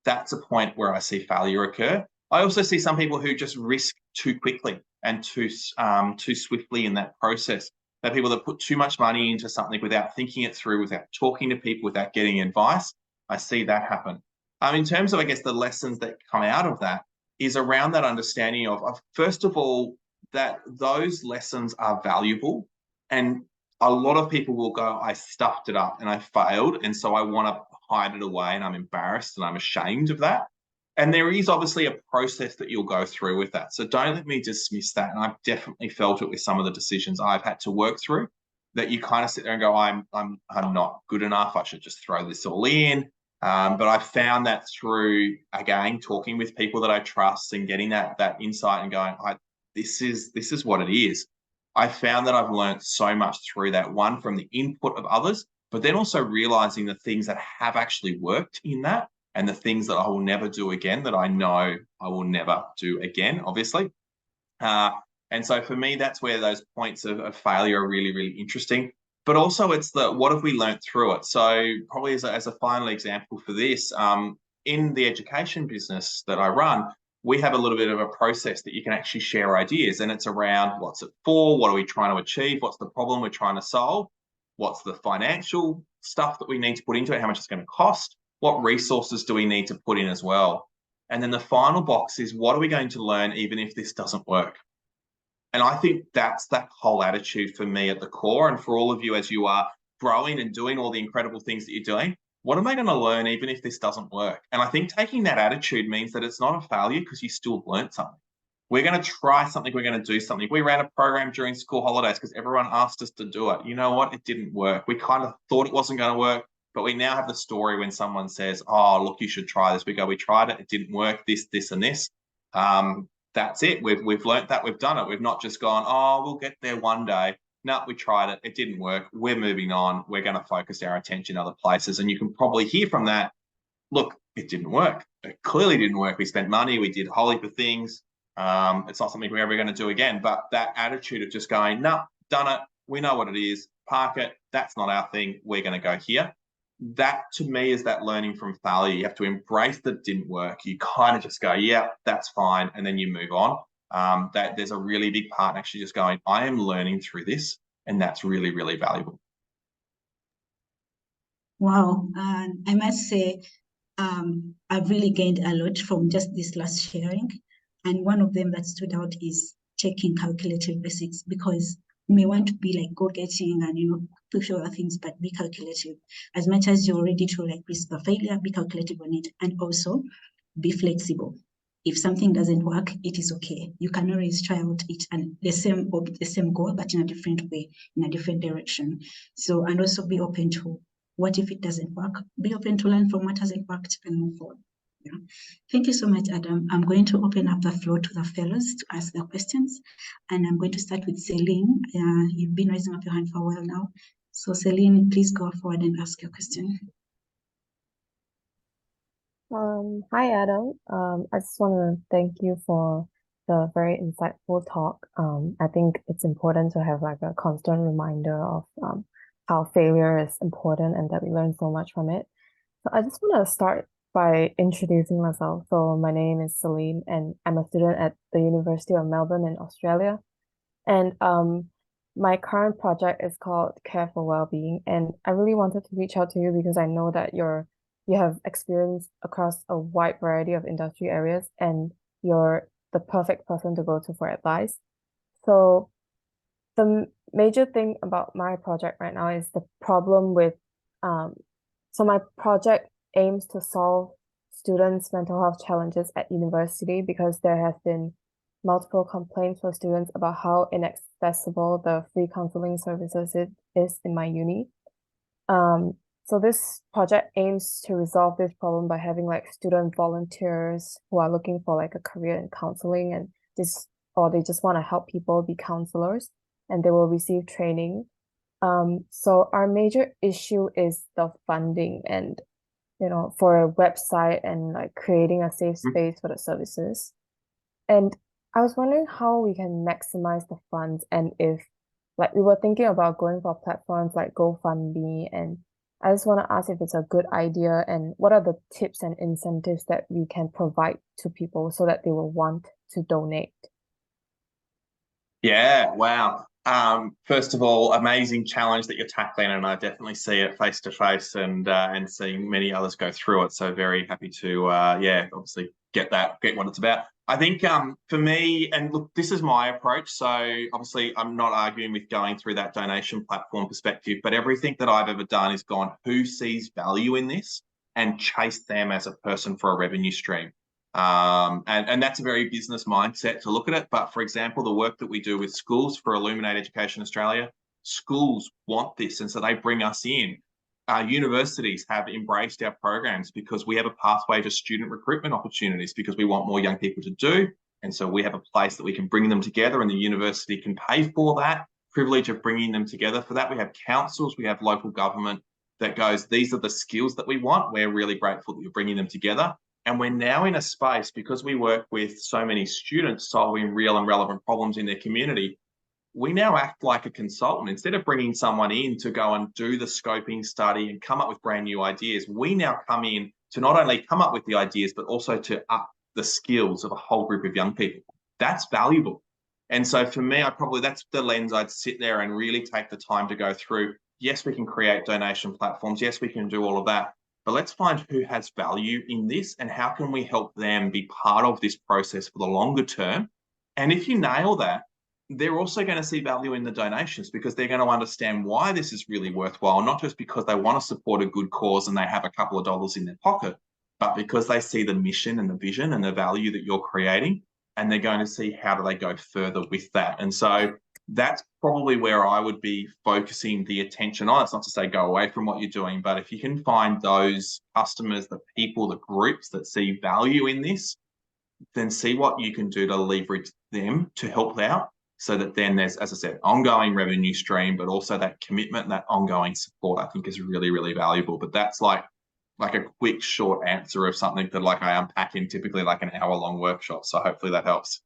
That's a point where I see failure occur. I also see some people who just risk too quickly and too swiftly in that process. They're people that put too much money into something without thinking it through, without talking to people, without getting advice. I see that happen. In terms of, I guess, the lessons that come out of that is around that understanding of first of all, that those lessons are valuable. And a lot of people will go, I stuffed it up and I failed. And so I want to hide it away and I'm embarrassed and I'm ashamed of that. And there is obviously a process that you'll go through with that. So don't let me dismiss that. And I've definitely felt it with some of the decisions I've had to work through, that you kind of sit there and go, I'm not good enough. I should just throw this all in. But I found that through, again, talking with people that I trust and getting that insight and going, this is what it is. I found that I've learned so much through that, one, from the input of others, but then also realizing the things that have actually worked in that and the things that I will never do again, that I know I will never do again, obviously. And so for me, that's where those points of failure are really, really interesting. But also it's what have we learned through it? So probably as a final example for this, in the education business that I run, we have a little bit of a process that you can actually share ideas, and it's around what's it for? What are we trying to achieve? What's the problem we're trying to solve? What's the financial stuff that we need to put into it? How much it's going to cost? What resources do we need to put in as well? And then the final box is, what are we going to learn even if this doesn't work? And I think that's that whole attitude for me at the core. And for all of you, as you are growing and doing all the incredible things that you're doing, what am I going to learn even if this doesn't work? And I think taking that attitude means that it's not a failure because you still learned something. We're going to try something. We're going to do something. We ran a program during school holidays because everyone asked us to do it. You know what? It didn't work. We kind of thought it wasn't going to work, but we now have the story when someone says, oh, look, you should try this. We go, we tried it. It didn't work. This, and this. That's it. We've learned that. We've done it. We've not just gone, oh, we'll get there one day. No, we tried it. It didn't work. We're moving on. We're going to focus our attention other places. And you can probably hear from that, look, it didn't work. It clearly didn't work. We spent money. We did a whole heap of things. It's not something we're ever going to do again. But that attitude of just going, no, done it. We know what it is. Park it. That's not our thing. We're going to go here. That to me is that learning from failure. You have to embrace that it didn't work. You kind of just go, yeah, that's fine. And then you move on. That there's a really big part in actually just going, I am learning through this. And that's really, really valuable. Wow. I must say, I've really gained a lot from just this last sharing. And one of them that stood out is taking calculative basics, because you may want to be like go-getting and, push other things, but be calculative. As much as you're ready to like risk the failure, be calculative on it, and also be flexible. if something doesn't work, it is okay. You can always try out it and the same goal, but in a different way, in a different direction. So, and also be open to what if it doesn't work. Be open to learn from what hasn't worked and move forward. Yeah. Thank you so much, Adam. I'm going to open up the floor to the fellows to ask their questions. And I'm going to start with Celine. You've been raising up your hand for a while now. So Celine, please go forward and ask your question. Hi, Adam. I just want to thank you for the very insightful talk. I think it's important to have like a constant reminder of how failure is important and that we learn so much from it. So I just want to start by introducing myself. So my name is Celine, and I'm a student at the University of Melbourne in Australia. And my current project is called Care for Wellbeing, and I really wanted to reach out to you because I know that you have experience across a wide variety of industry areas, and you're the perfect person to go to for advice. So the major thing about my project right now is the problem with so my project aims to solve students' mental health challenges at university because there have been multiple complaints for students about how inaccessible the free counseling services is in my uni. So this project aims to resolve this problem by having like student volunteers who are looking for like a career in counseling and they just want to help people be counselors, and they will receive training. So our major issue is the funding and, for a website and like creating a safe space for the services. And I was wondering how we can maximize the funds, and if like we were thinking about going for platforms like GoFundMe, and I just want to ask if it's a good idea and what are the tips and incentives that we can provide to people so that they will want to donate. Yeah, wow. First of all, amazing challenge that you're tackling, and I definitely see it face to face and seeing many others go through it. So very happy to obviously get what it's about. I think for me, and look, this is my approach. So obviously I'm not arguing with going through that donation platform perspective, but everything that I've ever done is gone, who sees value in this, and chase them as a person for a revenue stream. And that's a very business mindset to look at it. But for example, the work that we do with schools for Illuminate Education Australia, schools want this. And so they bring us in. Universities have embraced our programs because we have a pathway to student recruitment opportunities because we want more young people to do. And so we have a place that we can bring them together, and the university can pay for that privilege of bringing them together. For that, we have councils, we have local government that goes, these are the skills that we want. We're really grateful that you're bringing them together. And we're now in a space, because we work with so many students solving real and relevant problems in their community, we now act like a consultant. Instead of bringing someone in to go and do the scoping study and come up with brand new ideas, we now come in to not only come up with the ideas, but also to up the skills of a whole group of young people. That's valuable. And so for me, that's the lens I'd sit there and really take the time to go through. Yes, we can create donation platforms. Yes, we can do all of that. But let's find who has value in this and how can we help them be part of this process for the longer term. And if you nail that, they're also going to see value in the donations because they're going to understand why this is really worthwhile, not just because they want to support a good cause and they have a couple of dollars in their pocket, but because they see the mission and the vision and the value that you're creating, and they're going to see how do they go further with that. And so that's probably where I would be focusing the attention on. It's not to say go away from what you're doing, but if you can find those customers, the people, the groups that see value in this, then see what you can do to leverage them to help out. So that then there's, as I said, ongoing revenue stream, but also that commitment, that ongoing support, I think is really, really valuable. But that's like a quick, short answer of something that I unpack in typically like an hour-long workshop. So hopefully that helps.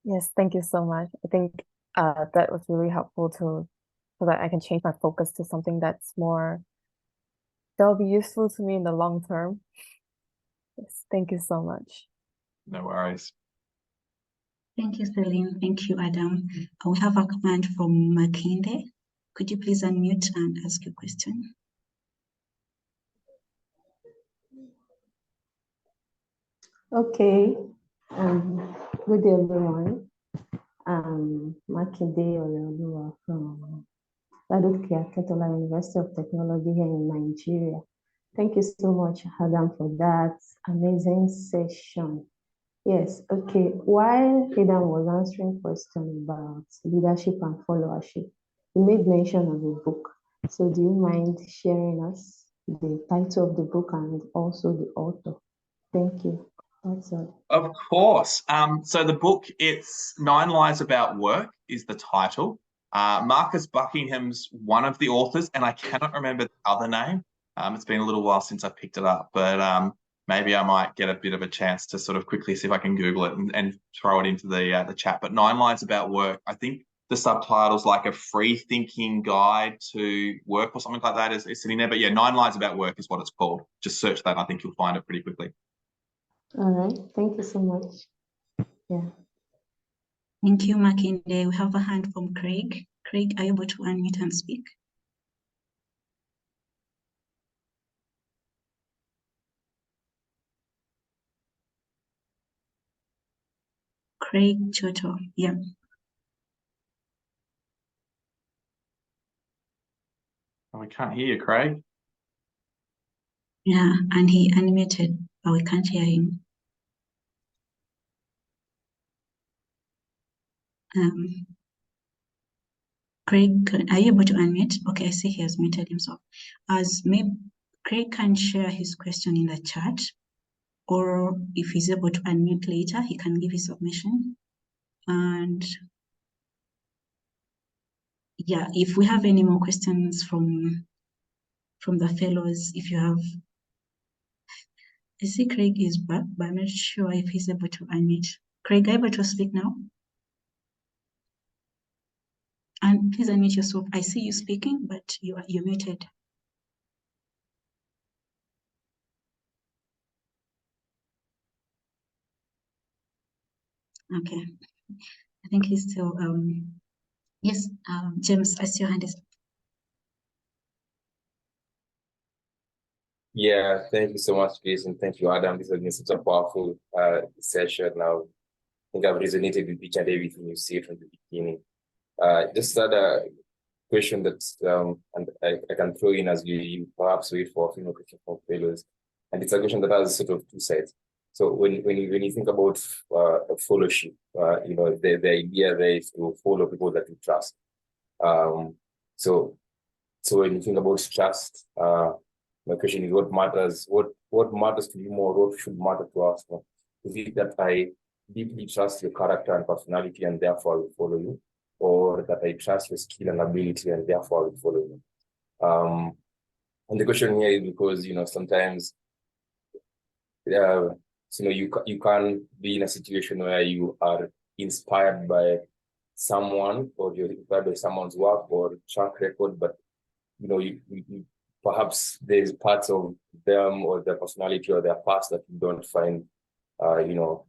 Yes, thank you so much. I think that was really helpful so that I can change my focus to something that'll be useful to me in the long term. Yes, thank you so much. No worries. Thank you, Celine. Thank you, Adam. We have a comment from Makinde. Could you please unmute and ask your question? Okay. Good day, everyone. Makinde Oreoluwa from Ladoke Aketola University of Technology here in Nigeria. Thank you so much, Adam, for that amazing session. Yes, okay. While Adam was answering questions about leadership and followership, he made mention of a book. So do you mind sharing us the title of the book and also the author? Thank you. That's all. Of course. So the book, it's 9 Lies About Work is the title. Marcus Buckingham's one of the authors, and I cannot remember the other name. It's been a little while since I picked it up, but maybe I might get a bit of a chance to sort of quickly see if I can Google it and throw it into the chat. But 9 Lies About Work, I think the subtitle's like a free thinking guide to work or something like that is sitting there. But yeah, 9 Lies About Work is what it's called. Just search that. I think you'll find it pretty quickly. All right. Thank you so much. Yeah. Thank you, Makinde. We have a hand from Craig. Craig, are you able to unmute and speak? Craig Choto, yeah. Oh, we can't hear you, Craig. Yeah, and he unmuted, but we can't hear him. Craig, are you able to unmute? Okay, I see he has muted himself. As maybe Craig can share his question in the chat, or if he's able to unmute later, he can give his submission. And yeah, if we have any more questions from the fellows, if you have, I see Craig is back, but I'm not sure if he's able to unmute. Craig, are you able to speak now? And please unmute yourself. I see you speaking, but you're muted. Okay, I think he's still, yes, James, I see your hand is up. Yeah, thank you so much, Jason. Thank you, Adam. This has been such a powerful session. Now, I think I've resonated with each and everything you said from the beginning. Just had a question that and I can throw in as you perhaps wait for a few more questions from fellows. And it's a question that has sort of two sides. So when you think about followership, you know, the idea there is to follow people that you trust. So when you think about trust, my question is what matters to you more, what should matter to us more? Is it that I deeply trust your character and personality and therefore I will follow you, or that I trust your skill and ability and therefore I will follow you? And the question here is because, you know, sometimes you know, you can be in a situation where you are inspired by someone, or you're inspired by someone's work or track record, but you know, you perhaps there's parts of them or their personality or their past that you don't find, you know,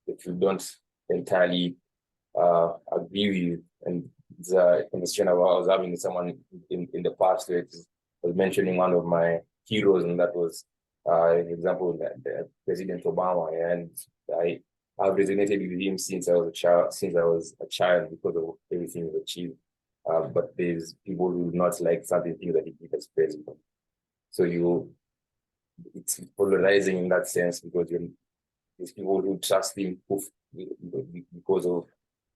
that you don't entirely agree with. And the conversation I was having with someone in the past, where it was mentioning one of my heroes, and that was an example that President Obama, and I've resonated with him since I was a child because of everything he achieved. But there's people who do not like certain things that he did as president. So it's polarizing in that sense, because there's people who trust him because of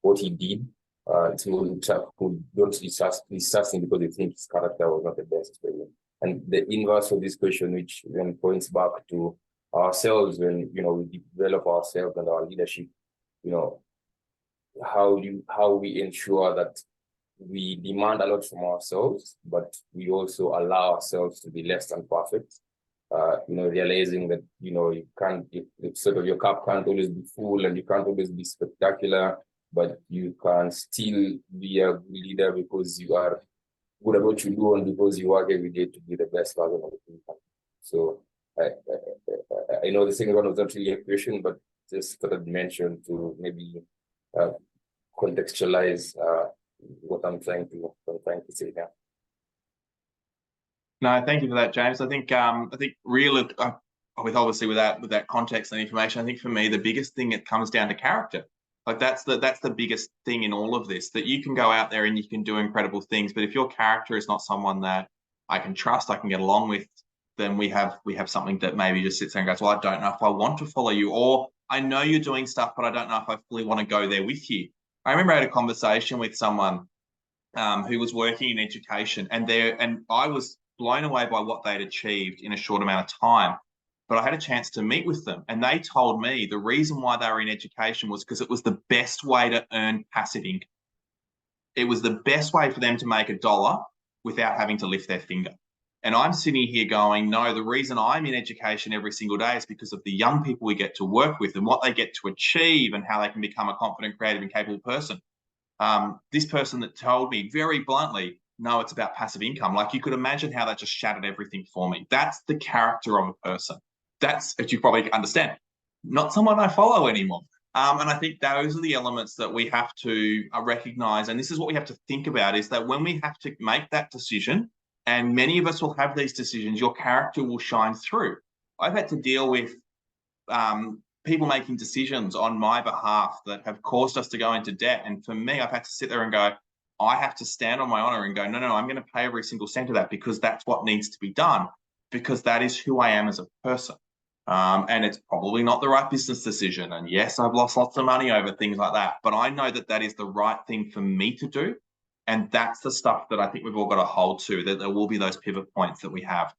what he did. It's people who don't trust him because they think his character was not the best president. And the inverse of this question, which then points back to ourselves, when, you know, we develop ourselves and our leadership, you know, how we ensure that we demand a lot from ourselves, but we also allow ourselves to be less than perfect. You know, realizing that, you know, you can't, it's sort of, your cup can't always be full and you can't always be spectacular, but you can still be a good leader because you are good at what you do and because you work every day to be the best version of the people. So I know the second one was not really a question, but just sort of mention to maybe contextualize what I'm trying to say here. No, thank you for that, James. I think really, with obviously with that context and information, I think for me the biggest thing, it comes down to character. Like that's the biggest thing in all of this, that you can go out there and you can do incredible things, but if your character is not someone that I can trust, I can get along with, then we have something that maybe just sits there and goes, well, I don't know if I want to follow you, or I know you're doing stuff, but I don't know if I fully want to go there with you. I remember I had a conversation with someone who was working in education, and I was blown away by what they'd achieved in a short amount of time. But I had a chance to meet with them, and they told me the reason why they were in education was because it was the best way to earn passive income. It was the best way for them to make $1 without having to lift their finger. And I'm sitting here going, no, the reason I'm in education every single day is because of the young people we get to work with and what they get to achieve and how they can become a confident, creative, and capable person. This person that told me very bluntly, no, it's about passive income. Like, you could imagine how that just shattered everything for me. That's the character of a person. That's, as you probably understand, not someone I follow anymore. And I think those are the elements that we have to recognize. And this is what we have to think about, is that when we have to make that decision, and many of us will have these decisions, your character will shine through. I've had to deal with people making decisions on my behalf that have caused us to go into debt. And for me, I've had to sit there and go, I have to stand on my honor and go, no, I'm going to pay every single cent of that, because that's what needs to be done, because that is who I am as a person. And it's probably not the right business decision. And yes, I've lost lots of money over things like that, but I know that that is the right thing for me to do. And that's the stuff that I think we've all got to hold to, that there will be those pivot points that we have.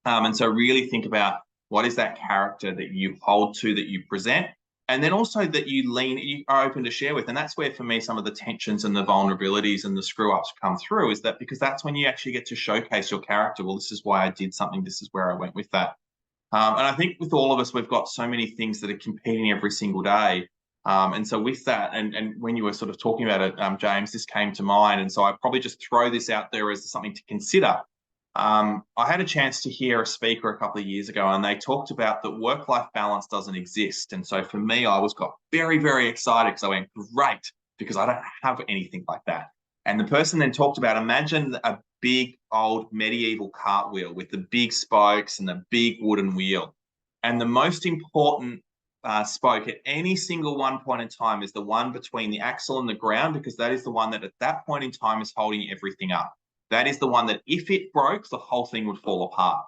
And so really think about, what is that character that you hold to, that you present, and then also that you are open to share with. And that's where, for me, some of the tensions and the vulnerabilities and the screw-ups come through, is that because that's when you actually get to showcase your character. Well, this is why I did something. This is where I went with that. And I think with all of us, we've got so many things that are competing every single day. And so with that, and when you were sort of talking about it, James, this came to mind. And so I probably just throw this out there as something to consider. I had a chance to hear a speaker a couple of years ago, and they talked about that work-life balance doesn't exist. And so for me, I got very, very excited, because I went, great, because I don't have anything like that. And the person then talked about, imagine a big old medieval cartwheel with the big spokes and the big wooden wheel. And the most important spoke at any single one point in time is the one between the axle and the ground, because that is the one that at that point in time is holding everything up. That is the one that if it broke, the whole thing would fall apart.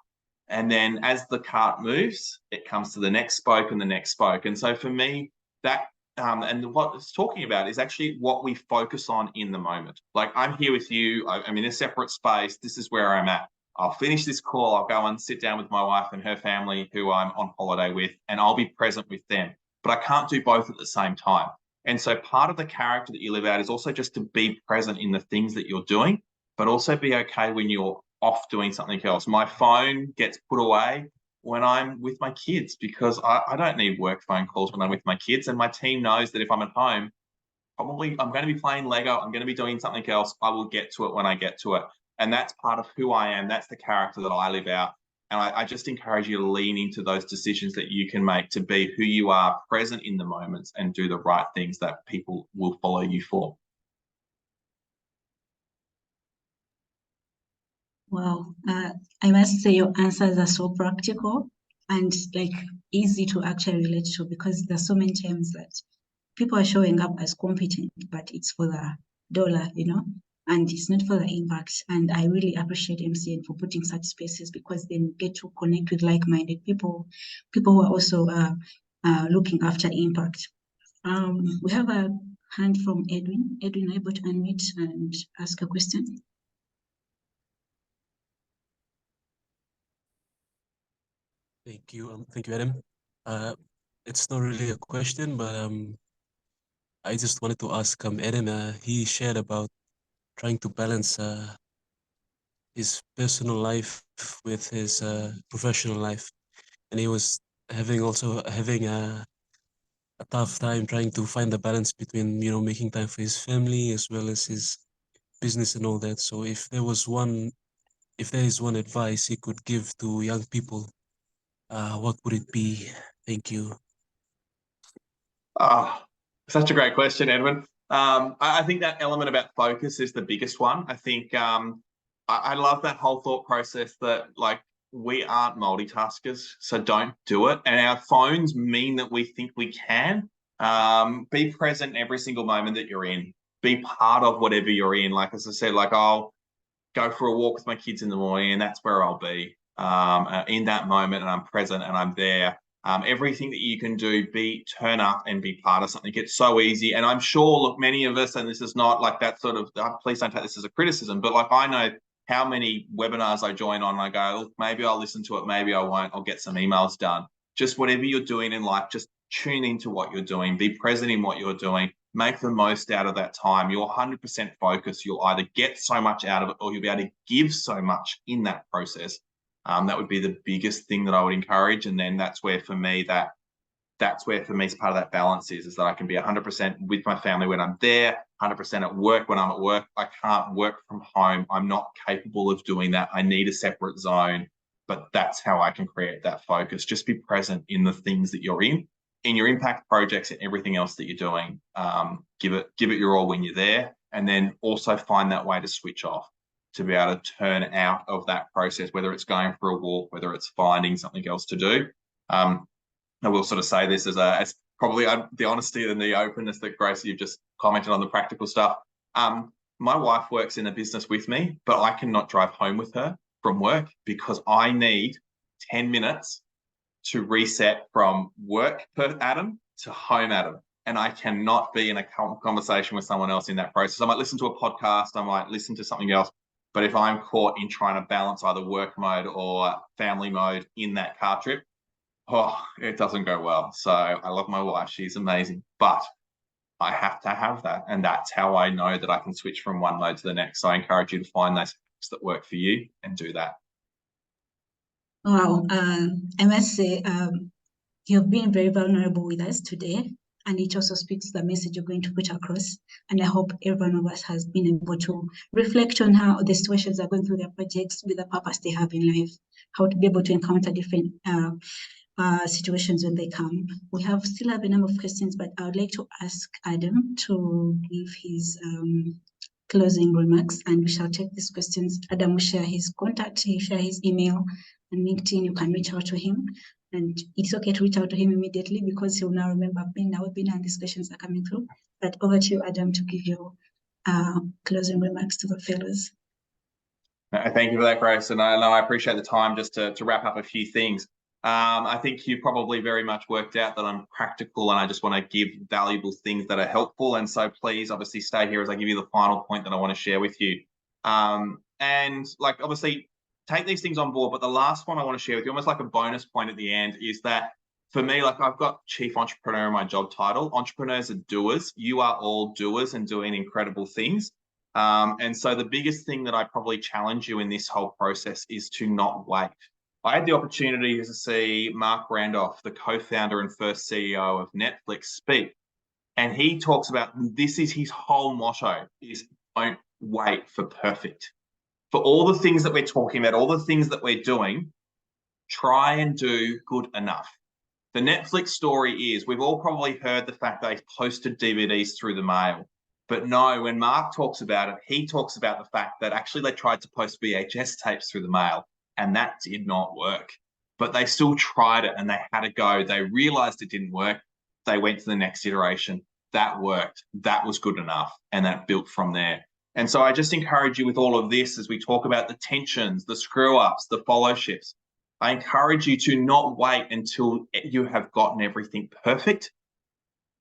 And then as the cart moves, it comes to the next spoke and the next spoke. And so for me, that and what it's talking about is actually what we focus on in the moment. Like, I'm here with you. I'm in a separate space. This is where I'm at. I'll finish this call. I'll go and sit down with my wife and her family, who I'm on holiday with, and I'll be present with them. But I can't do both at the same time. And so part of the character that you live out is also just to be present in the things that you're doing, but also be okay when you're off doing something else. My phone gets put away when I'm with my kids, because I don't need work phone calls when I'm with my kids. And my team knows that if I'm at home, probably I'm going to be playing Lego, I'm going to be doing something else. I will get to it when I get to it. And that's part of who I am. That's the character that I live out. And I just encourage you to lean into those decisions that you can make to be who you are, present in the moments, and do the right things that people will follow you for. Wow, I must say your answers are so practical and like easy to actually relate to, because there's so many times that people are showing up as competent, but it's for the dollar, and it's not for the impact. And I really appreciate MCN for putting such spaces, because then you get to connect with like-minded people who are also looking after impact. We have a hand from Edwin. Edwin, are you able to unmute and ask a question? Thank you, Adam. It's not really a question, but I just wanted to ask Adam. He shared about trying to balance his personal life with his professional life, and he was having a tough time trying to find the balance between making time for his family as well as his business and all that. So if there is one advice he could give to young people, what would it be? Thank you. Such a great question, Edwin. I think that element about focus is the biggest one. I think I love that whole thought process that, like, we aren't multitaskers, so don't do it. And our phones mean that we think we can. Be present every single moment that you're in. Be part of whatever you're in. Like, as I said, like, I'll go for a walk with my kids in the morning, and that's where I'll be. in that moment, and I'm present and I'm there. Everything that you can do, turn up and be part of something. It's so easy. And I'm sure, look, many of us, and this is not like that sort of, please don't take this as a criticism, but like I know how many webinars I join on and I go, look, maybe I'll listen to it, maybe I won't, I'll get some emails done. Just whatever you're doing in life, just tune into what you're doing, be present in what you're doing, make the most out of that time. You're 100% focused. You'll either get so much out of it or you'll be able to give so much in that process. That would be the biggest thing that I would encourage. And then that's where for me, that's where for me is part of that balance is that I can be 100% with my family when I'm there, 100% at work when I'm at work. I can't work from home. I'm not capable of doing that. I need a separate zone, but that's how I can create that focus. Just be present in the things that you're in your impact projects and everything else that you're doing. Give it your all when you're there, and then also find that way to switch off, to be able to turn out of that process, whether it's going for a walk, whether it's finding something else to do. I will sort of say this as probably the honesty and the openness that Grace, you've just commented on the practical stuff. My wife works in a business with me, but I cannot drive home with her from work because I need 10 minutes to reset from work per Adam to home Adam. And I cannot be in a conversation with someone else in that process. I might listen to a podcast, I might listen to something else, but if I'm caught in trying to balance either work mode or family mode in that car trip, it doesn't go well. So I love my wife. She's amazing. But I have to have that. And that's how I know that I can switch from one mode to the next. So I encourage you to find those hacks that work for you and do that. Wow. I must say, you've been very vulnerable with us today. And it also speaks to the message you're going to put across. And I hope every one of us has been able to reflect on how the situations are going through their projects with the purpose they have in life, how to be able to encounter different situations when they come. We still have a number of questions, but I would like to ask Adam to give his closing remarks, and we shall take these questions. Adam will share his contact, he'll share his email and LinkedIn. You can reach out to him. And it's okay to reach out to him immediately because he'll now remember being our webinar and these questions are coming through. But over to you, Adam, to give your closing remarks to the fellows. Thank you for that, Grace. And I appreciate the time just to wrap up a few things. I think you probably very much worked out that I'm practical and I just want to give valuable things that are helpful. And so please obviously stay here as I give you the final point that I want to share with you. And like obviously take these things on board. But the last one I want to share with you, almost like a bonus point at the end, is that for me, like I've got chief entrepreneur in my job title. Entrepreneurs are doers. You are all doers and doing incredible things. And so the biggest thing that I probably challenge you in this whole process is to not wait. I had the opportunity to see Mark Randolph, the co-founder and first CEO of Netflix, speak. And he talks about, this is his whole motto, is don't wait for perfect. For all the things that we're talking about, all the things that we're doing, try and do good enough. The Netflix story is, we've all probably heard the fact they posted DVDs through the mail. But no, when Mark talks about it, he talks about the fact that actually they tried to post VHS tapes through the mail, and that did not work. But they still tried it and they had to go. They realized it didn't work. They went to the next iteration. That worked. That was good enough. And that built from there. And so I just encourage you with all of this, as we talk about the tensions, the screw-ups, the follow-ships, I encourage you to not wait until you have gotten everything perfect.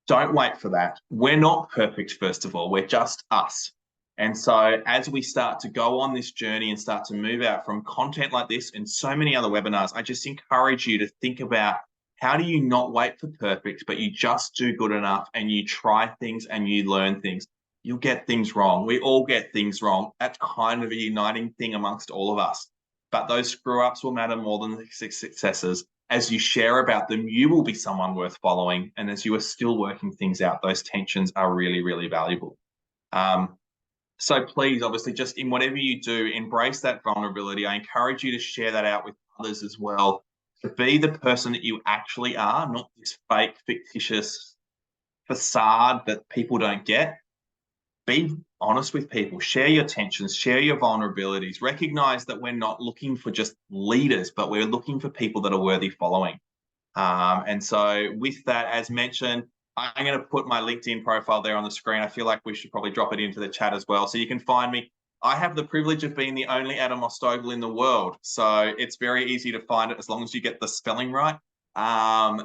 Don't wait for that. We're not perfect, first of all. We're just us. And so as we start to go on this journey and start to move out from content like this and so many other webinars, I just encourage you to think about, how do you not wait for perfect, but you just do good enough and you try things and you learn things. You'll get things wrong. We all get things wrong. That's kind of a uniting thing amongst all of us. But those screw-ups will matter more than the successes. As you share about them, you will be someone worth following. And as you are still working things out, those tensions are really, really valuable. So please, obviously, just in whatever you do, embrace that vulnerability. I encourage you to share that out with others as well. To be the person that you actually are, not this fake, fictitious facade that people don't get. Be honest with people, share your tensions, share your vulnerabilities, recognize that we're not looking for just leaders, but we're looking for people that are worthy following. And so with that, as mentioned, I'm going to put my LinkedIn profile there on the screen. I feel like we should probably drop it into the chat as well. So you can find me I have the privilege of being the only Adam Mostogl in the world. So it's very easy to find it as long as you get the spelling right.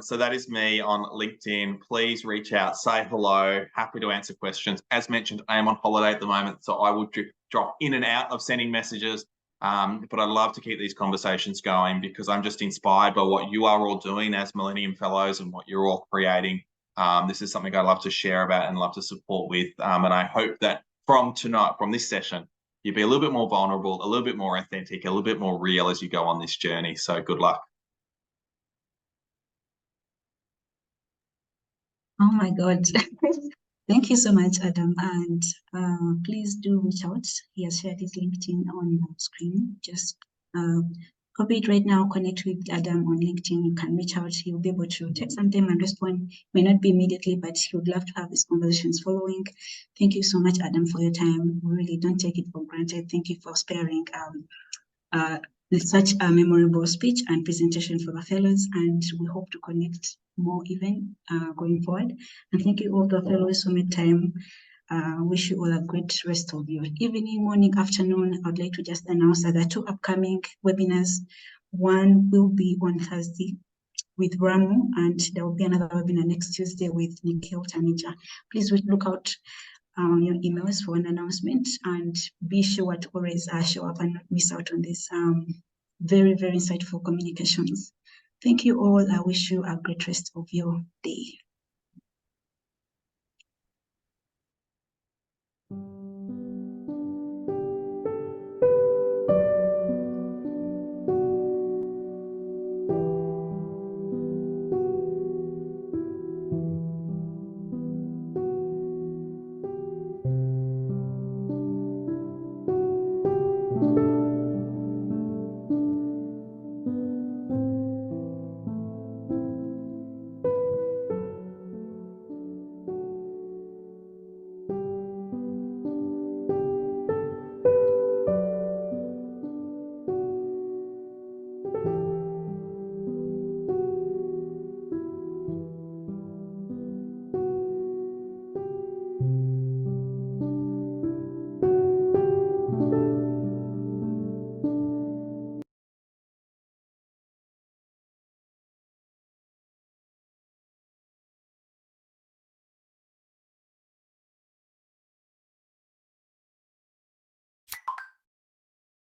So that is me on LinkedIn. Please reach out, say hello. Happy to answer questions. As mentioned, I am on holiday at the moment, so I will drop in and out of sending messages. But I love to keep these conversations going because I'm just inspired by what you are all doing as Millennium Fellows and what you're all creating. This is something I love to share about and love to support with. And I hope that from tonight, from this session, you'll be a little bit more vulnerable, a little bit more authentic, a little bit more real as you go on this journey. So good luck. Oh my God. Thank you so much, Adam. And please do reach out. He has shared his LinkedIn on the screen. Just copy it right now, connect with Adam on LinkedIn. You can reach out. He will be able to take some time and respond. May not be immediately, but he would love to have these conversations following. Thank you so much, Adam, for your time. We really don't take it for granted. Thank you for sparing such a memorable speech and presentation for the fellows, and we hope to connect more even going forward. And thank you all the fellows who made time. Wish you all a great rest of your evening, morning, afternoon. I'd like to just announce that there are 2 upcoming webinars. One will be on Thursday with Ramu, and there will be another webinar next Tuesday with Nikhil Tanija. Please look out on your emails for an announcement, and be sure to always show up and not miss out on this very, very insightful communications. Thank you all. I wish you a great rest of your day.